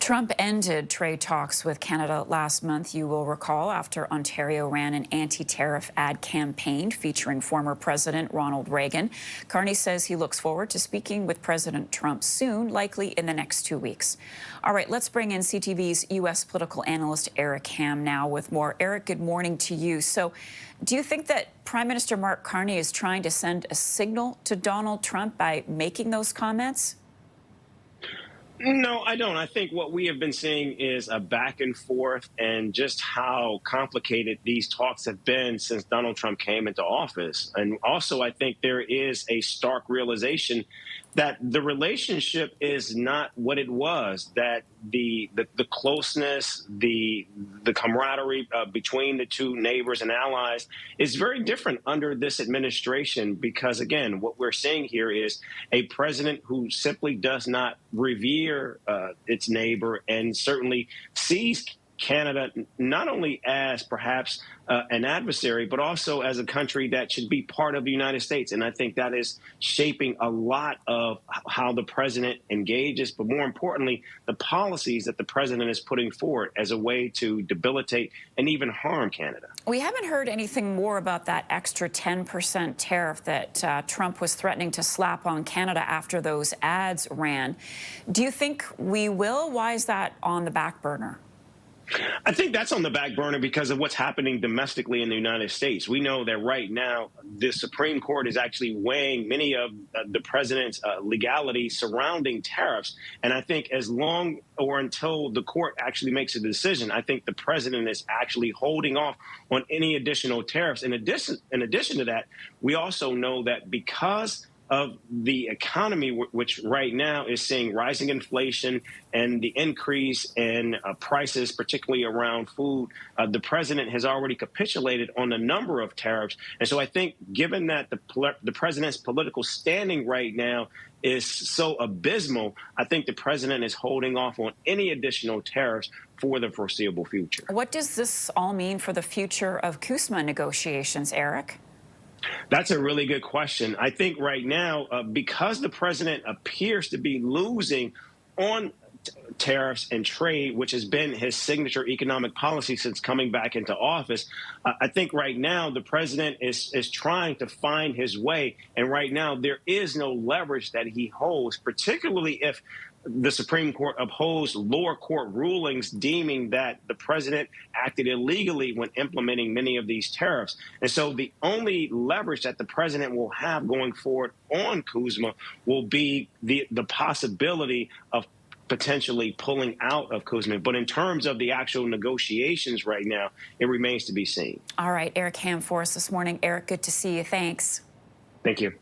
Trump ended trade talks with Canada last month, you will recall, after Ontario ran an anti-tariff ad campaign featuring former President Ronald Reagan. Carney says he looks forward to speaking with President Trump soon, likely in the next 2 weeks. All right, let's bring in CTV's U.S. political analyst Eric Ham now with more. Eric, good morning to you. So do you think that Prime Minister Mark Carney is trying to send a signal to Donald Trump by making those comments? No, I don't. I think what we have been seeing is a back and forth and just how complicated these talks have been since Donald Trump came into office. And also, I think there is a stark realization that the relationship is not what it was, that the closeness, the camaraderie between the two neighbors and allies is very different under this administration because, again, what we're seeing here is a president who simply does not revere its neighbor and certainly sees Canada not only as perhaps an adversary, but also as a country that should be part of the United States. And I think that is shaping a lot of how the president engages, but more importantly, the policies that the president is putting forward as a way to debilitate and even harm Canada. We haven't heard anything more about that extra 10% tariff that Trump was threatening to slap on Canada after those ads ran. Do you think we will? Why is that on the back burner? I think that's on the back burner because of what's happening domestically in the United States. We know that right now the Supreme Court is actually weighing many of the president's legalities surrounding tariffs. And I think as long or until the court actually makes a decision, I think the president is actually holding off on any additional tariffs. In addition to that, we also know that because of the economy, which right now is seeing rising inflation and the increase in prices, particularly around food, the president has already capitulated on a number of tariffs. And so I think given that the president's political standing right now is so abysmal, I think the president is holding off on any additional tariffs for the foreseeable future. What does this all mean for the future of CUSMA negotiations, Eric? That's a really good question. I think right now, because the president appears to be losing on tariffs and trade, which has been his signature economic policy since coming back into office, I think right now the president is trying to find his way. And right now there is no leverage that he holds, particularly if the Supreme Court upholds lower court rulings deeming that the president acted illegally when implementing many of these tariffs. And so the only leverage that the president will have going forward on CUSMA will be the possibility of potentially pulling out of CUSMA. But in terms of the actual negotiations right now, it remains to be seen. All right, Eric Ham for us this morning. Eric, good to see you. Thanks. Thank you.